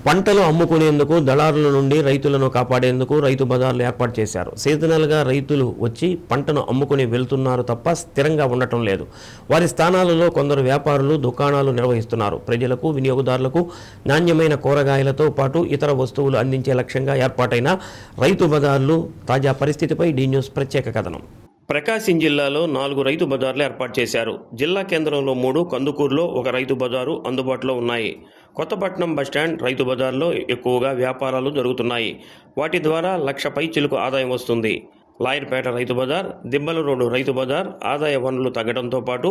పంటలు అమ్ముకునేందుకు దళారుల నుండి రైతులను కాపాడేందుకు రైతు బజార్లు ఏర్పాటు చేశారు. సీజనల్గా రైతులు వచ్చి పంటను అమ్ముకుని వెళ్తున్నారు తప్ప స్థిరంగా ఉండటం లేదు. వారి స్థానాలలో కొందరు వ్యాపారులు దుకాణాలు నిర్వహిస్తున్నారు. ప్రజలకు, వినియోగదారులకు నాణ్యమైన కూరగాయలతో పాటు ఇతర వస్తువులు అందించే లక్ష్యంగా ఏర్పాటైన రైతు బజార్లు తాజా పరిస్థితిపై డి న్యూస్ ప్రత్యేక కథనం. ప్రకాశం జిల్లాలో 4 రైతు బజార్లు ఏర్పాటు చేశారు. జిల్లా కేంద్రంలో 3, కందుకూరులో 1 రైతు బజారు అందుబాటులో ఉన్నాయి. కొత్తపట్నం బస్టాండ్ రైతు బజార్లో ఎక్కువగా వ్యాపారాలు జరుగుతున్నాయి. వాటి ద్వారా 1,00,000 పైచిలుకు ఆదాయం వస్తుంది. లాయర్పేట రైతు బజార్, దిబ్బల రోడ్డు రైతు బజార్ ఆదాయ వనరులు తగ్గడంతో పాటు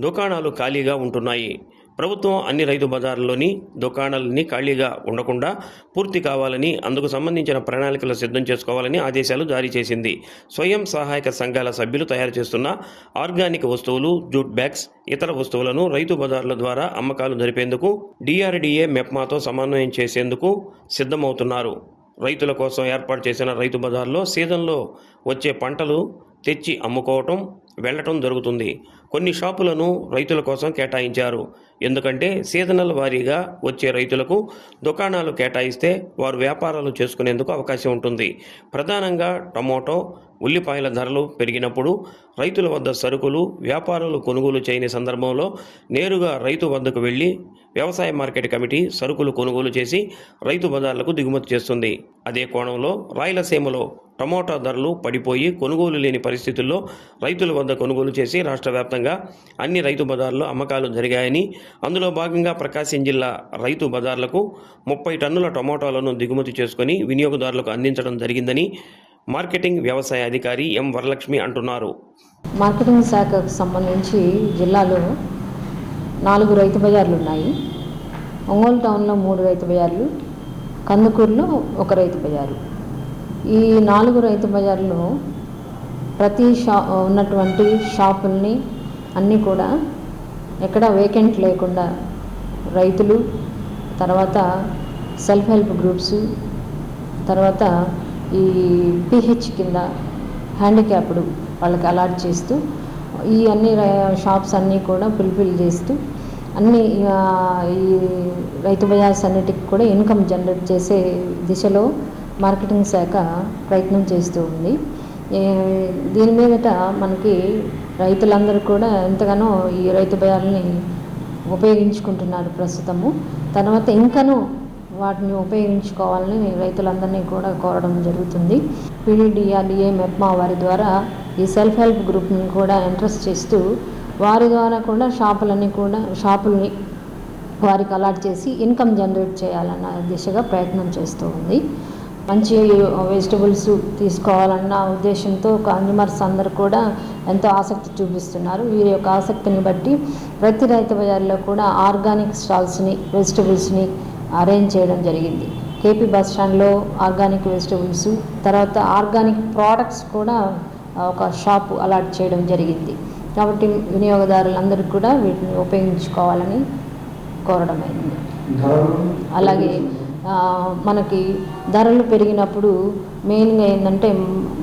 దుకాణాలు ఖాళీగా ఉంటున్నాయి. ప్రభుత్వం అన్ని రైతు బజార్లలోని దుకాణాలన్నీ ఖాళీగా ఉండకుండా పూర్తి కావాలని, అందుకు సంబంధించిన ప్రణాళికలు సిద్ధం చేసుకోవాలని ఆదేశాలు జారీ చేసింది. స్వయం సహాయక సంఘాల సభ్యులు తయారు చేస్తున్న ఆర్గానిక్ వస్తువులు, జూట్ బ్యాగ్స్, ఇతర వస్తువులను రైతు బజార్ల ద్వారా అమ్మకాలు జరిపేందుకు DRDA మెప్మాతో సమన్వయం చేసేందుకు సిద్ధమవుతున్నారు. రైతుల కోసం ఏర్పాటు చేసిన రైతు బజార్లో సీజన్లో వచ్చే పంటలు తెచ్చి అమ్ముకోవటం, వెళ్ళటం జరుగుతుంది. కొన్ని షాపులను రైతుల కోసం కేటాయించారు. ఎందుకంటే సీజనల్ వారీగా వచ్చే రైతులకు దుకాణాలు కేటాయిస్తే వారు వ్యాపారాలు చేసుకునేందుకు అవకాశం ఉంటుంది. ప్రధానంగా టమోటో, ఉల్లిపాయల ధరలు పెరిగినప్పుడు రైతుల వద్ద సరుకులు వ్యాపారులు కొనుగోలు చేయని సందర్భంలో నేరుగా రైతు వద్దకు వెళ్ళి వ్యవసాయ మార్కెట్ కమిటీ సరుకులు కొనుగోలు చేసి రైతు బజార్లకు దిగుమతి చేస్తుంది. అదే కోణంలో రాయలసీమలో టమోటా ధరలు పడిపోయి కొనుగోలు లేని పరిస్థితుల్లో రైతుల వద్ద కొనుగోలు చేసి రాష్ట్ర వ్యాప్తంగా అన్ని రైతు బజార్లో అమ్మకాలు జరిగాయని, అందులో భాగంగా ప్రకాశం జిల్లా రైతు బజార్లకు 30 టన్నుల టమోటాలను దిగుమతి చేసుకుని వినియోగదారులకు అందించడం జరిగిందని మార్కెటింగ్ వ్యవసాయ అధికారి ఎం వరలక్ష్మి అంటున్నారు. మార్కెటింగ్ శాఖకు సంబంధించి జిల్లాలో 4 రైతు బజార్లు ఉన్నాయి. ఒంగోలు టౌన్లో 3 రైతు బజార్లు, కందుకూరులో 1 రైతు బజారు. ఈ 4 రైతు బజార్లు ప్రతి ఉన్నటువంటి షాపుల్ని అన్నీ కూడా ఎక్కడ వేకెంట్ లేకుండా రైతులు, తర్వాత సెల్ఫ్ హెల్ప్ గ్రూప్స్, తర్వాత ఈ PH కింద హ్యాండిక్యాప్డ్ వాళ్ళకి అలాట్ చేస్తూ ఈ అన్ని షాప్స్ అన్నీ కూడా ఫుల్ఫిల్ చేస్తూ అన్ని ఈ రైతు బజార్స్ అన్నిటికి కూడా ఇన్కమ్ జనరేట్ చేసే దిశలో మార్కెటింగ్ శాఖ ప్రయత్నం చేస్తూ ఉంది. దీని మీదట మనకి రైతులందరూ కూడా ఎంతగానో ఈ రైతు బజార్ని ఉపయోగించుకుంటున్నారు ప్రస్తుతము. తర్వాత ఇంకనూ వాటిని ఉపయోగించుకోవాలని రైతులందరినీ కూడా కోరడం జరుగుతుంది. DRDA మెప్మా వారి ద్వారా ఈ సెల్ఫ్ హెల్ప్ గ్రూప్ని కూడా ఇంట్రెస్ట్ చేస్తూ వారి ద్వారా కూడా షాపుల్ని వారికి అలాట్ చేసి ఇన్కమ్ జనరేట్ చేయాలన్న దిశగా ప్రయత్నం చేస్తూ ఉంది. మంచి వెజిటబుల్స్ తీసుకోవాలన్న ఉద్దేశంతో కన్జ్యూమర్స్ అందరూ కూడా ఎంతో ఆసక్తి చూపిస్తున్నారు. వీరి యొక్క ఆసక్తిని బట్టి ప్రతి రైతు బజార్లో కూడా ఆర్గానిక్ స్టాల్స్ని, వెజిటబుల్స్ని అరేంజ్ చేయడం జరిగింది. KP బస్ స్టాండ్లో ఆర్గానిక్ వెజిటబుల్స్, తర్వాత ఆర్గానిక్ ప్రోడక్ట్స్ కూడా ఒక షాప్ అలాట్ చేయడం జరిగింది. కాబట్టి వినియోగదారులందరికీ కూడా వీటిని ఉపయోగించుకోవాలని కోరడమైంది. అలాగే మనకి ధరలు పెరిగినప్పుడు మెయిన్గా ఏంటంటే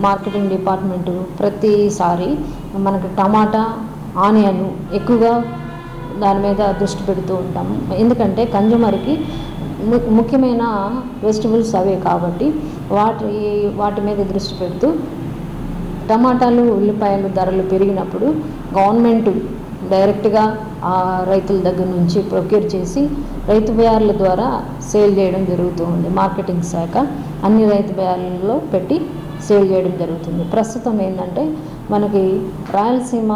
మార్కెటింగ్ డిపార్ట్మెంటు ప్రతిసారి మనకి టమాటా, ఆనియన్ ఎక్కువగా దాని మీద దృష్టి పెడుతూ ఉంటాము. ఎందుకంటే కన్జ్యూమర్కి ముఖ్యమైన వెజిటబుల్స్ అవే కాబట్టి వాటి మీద దృష్టి పెడుతూ టమాటాలు, ఉల్లిపాయలు ధరలు పెరిగినప్పుడు గవర్నమెంట్ డైరెక్ట్గా ఆ రైతుల దగ్గర నుంచి ప్రొక్యూర్ చేసి రైతు బజార్ల ద్వారా సేల్ చేయడం జరుగుతూ ఉంది. మార్కెటింగ్ శాఖ అన్ని రైతు బజార్లలో పెట్టి సేల్ చేయడం జరుగుతుంది. ప్రస్తుతం ఏంటంటే మనకి రాయలసీమ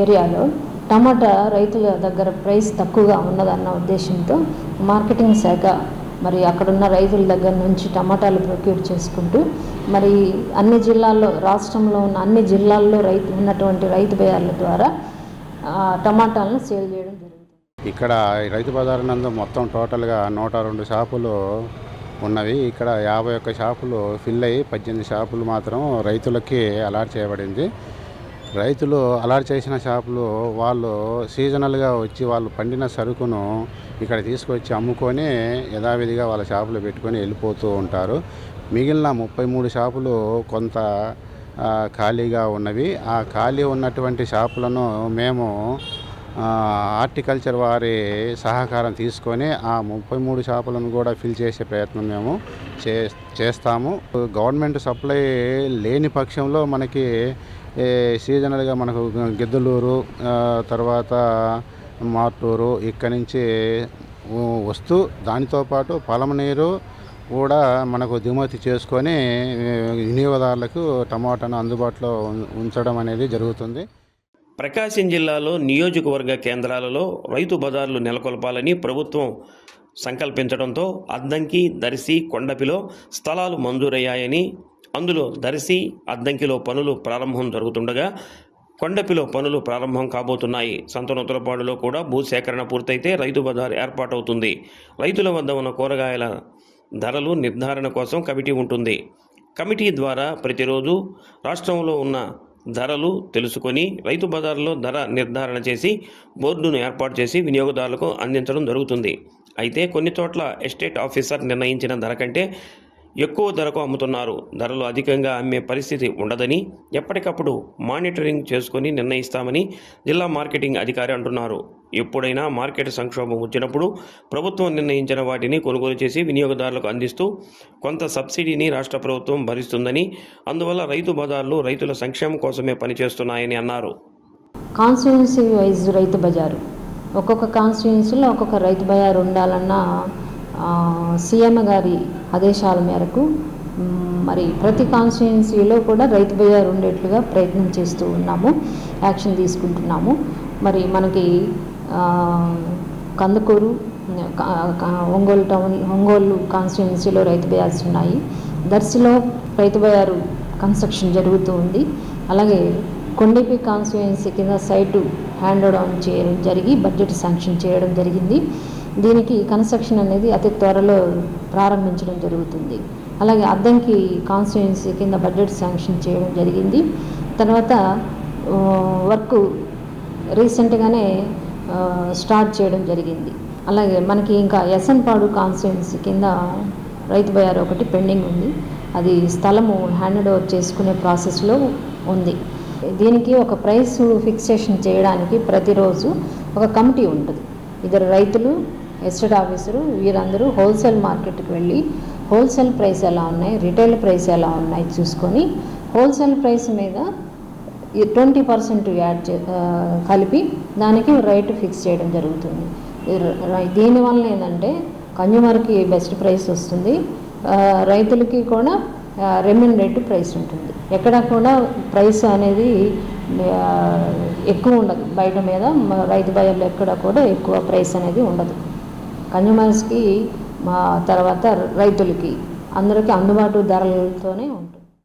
ఏరియాలో టమాటా రైతుల దగ్గర ప్రైస్ తక్కువగా ఉన్నదన్న ఉద్దేశంతో మార్కెటింగ్ శాఖ మరి అక్కడున్న రైతుల దగ్గర నుంచి టమాటాలు ప్రొక్యూర్ చేసుకుంటూ మరి అన్ని జిల్లాల్లో, రాష్ట్రంలో ఉన్న అన్ని జిల్లాల్లో ఉన్నటువంటి రైతు బజార్ల ద్వారా టమాటాలను సేల్ చేయడం జరుగుతుంది. ఇక్కడ రైతు బజార్ నందు మొత్తం టోటల్గా 102 షాపులు ఉన్నవి. ఇక్కడ 51 షాపులు ఫిల్ అయ్యి 18 షాపులు మాత్రం రైతులకి అలాట్ చేయబడింది. రైతులు అలాట్ చేసిన షాపులు వాళ్ళు సీజనల్గా వచ్చి వాళ్ళు పండిన సరుకును ఇక్కడ తీసుకొచ్చి అమ్ముకొని యథావిధిగా వాళ్ళ షాపులు పెట్టుకొని వెళ్ళిపోతూ ఉంటారు. మిగిలిన 33 షాపులు కొంత ఖాళీగా ఉన్నవి. ఆ ఖాళీ ఉన్నటువంటి షాపులను మేము హార్టికల్చర్ వారి సహకారం తీసుకొని ఆ 33 షాపులను కూడా ఫిల్ చేసే ప్రయత్నం మేము చేస్తాము. గవర్నమెంట్ సప్లై లేని పక్షంలో మనకి సీజనల్గా మనకు గిద్దలూరు, తర్వాత మార్టూరు ఇక్కడి నుంచి వస్తూ దానితో పాటు పలమనేరు కూడా మనకు దిగుమతి చేసుకొని వినియోగదారులకు టమాటాను అందుబాటులో ఉంచడం అనేది జరుగుతుంది. ప్రకాశం జిల్లాలో నియోజకవర్గ కేంద్రాలలో రైతు బజార్లు నెలకొల్పాలని ప్రభుత్వం సంకల్పించడంతో అద్దంకి, దర్శి, కొండపిలో స్థలాలు మంజూరయ్యాయని, అందులో దర్శి, అద్దంకిలో పనులు ప్రారంభం జరుగుతుండగా కొండపిలో పనులు ప్రారంభం కాబోతున్నాయి. సంతనూతలపాడులో కూడా భూసేకరణ పూర్తయితే రైతు బజార్ ఏర్పాటవుతుంది. రైతుల వద్ద ఉన్న కూరగాయల ధరలు నిర్ధారణ కోసం కమిటీ ఉంటుంది. కమిటీ ద్వారా ప్రతిరోజు రాష్ట్రంలో ఉన్న ధరలు తెలుసుకొని రైతు బజార్లో ధర నిర్ధారణ చేసి బోర్డును ఏర్పాటు చేసి వినియోగదారులకు అందించడం జరుగుతుంది. అయితే కొన్ని చోట్ల ఎస్టేట్ ఆఫీసర్ నిర్ణయించిన ధర కంటే ఎక్కువ ధరకు అమ్ముతున్నారు. ధరలు అధికంగా అమ్మే పరిస్థితి ఉండదని ఎప్పటికప్పుడు మానిటరింగ్ చేసుకొని నిర్ణయిస్తామని జిల్లా మార్కెటింగ్ అధికారి అంటున్నారు. ఎప్పుడైనా మార్కెట్ సంక్షోభం వచ్చినప్పుడు ప్రభుత్వం నిర్ణయించిన వాటిని కొనుగోలు చేసి వినియోగదారులకు అందిస్తూ కొంత సబ్సిడీని రాష్ట్ర ప్రభుత్వం భరిస్తుందని, అందువల్ల రైతు బజార్లు రైతుల సంక్షేమం కోసమే పనిచేస్తున్నాయని అన్నారు. కాన్స్టిట్యున్సీ వైజ్ రైతు బజారు, ఒక్కొక్క కాన్స్టిట్యున్సీలో ఒక్కొక్క రైతు బజారు ఉండాలన్న సీఎం గారి ఆదేశాల మేరకు మరి ప్రతి కాన్స్టిట్యున్సీలో కూడా రైతు బజార్ ఉండేట్లుగా ప్రయత్నం చేస్తూ ఉన్నాము, యాక్షన్ తీసుకుంటున్నాము. మరి మనకి కందుకూరు, ఒంగోలు కాన్స్టిట్యున్సీలో రైతు బజార్స్ ఉన్నాయి. దర్శిలో రైతు బజారు కన్స్ట్రక్షన్ జరుగుతూ ఉంది. అలాగే కొండపి కాన్స్టిట్యున్సీ కింద సైటు హ్యాండ్ డౌన్ చేయడం జరిగి బడ్జెట్ శాంక్షన్ చేయడం జరిగింది. దీనికి కన్స్ట్రక్షన్ అనేది అతి త్వరలో ప్రారంభించడం జరుగుతుంది. అలాగే అద్దంకి కాన్స్టిట్యున్సీ కింద బడ్జెట్ శాంక్షన్ చేయడం జరిగింది. తర్వాత వర్క్ రీసెంట్గానే స్టార్ట్ చేయడం జరిగింది. అలాగే మనకి ఇంకా ఎస్ఎన్పాడు కాన్స్టిట్యున్సీ కింద రైతు బజార్ ఒకటి పెండింగ్ ఉంది. అది స్థలము హ్యాండ్ ఓవర్ చేసుకునే ప్రాసెస్లో ఉంది. దీనికి ఒక ప్రైస్ ఫిక్సేషన్ చేయడానికి ప్రతిరోజు ఒక కమిటీ ఉంటుంది. ఇద్దరు రైతులు, ఎస్టేట్ ఆఫీసరు, వీరందరూ హోల్సేల్ మార్కెట్కి వెళ్ళి హోల్సేల్ ప్రైస్ ఎలా ఉన్నాయి, రిటైల్ ప్రైస్ ఎలా ఉన్నాయి చూసుకొని హోల్సేల్ ప్రైస్ మీద 20% కలిపి దానికి రేటు ఫిక్స్ చేయడం జరుగుతుంది. దీనివల్ల ఏంటంటే కన్జ్యూమర్కి బెస్ట్ ప్రైస్ వస్తుంది, రైతులకి కూడా రెమ్యూనరేటివ్ ప్రైస్ ఉంటుంది. ఎక్కడ కూడా ప్రైస్ అనేది ఎక్కువ ఉండదు. బయట మీద రైతు బజార్లో ఎక్కడ కూడా ఎక్కువ ప్రైస్ అనేది ఉండదు. కన్జ్యూమర్స్కి తర్వాత రైతులకి అందరికీ అందుబాటు ధరలతోనే ఉంటుంది.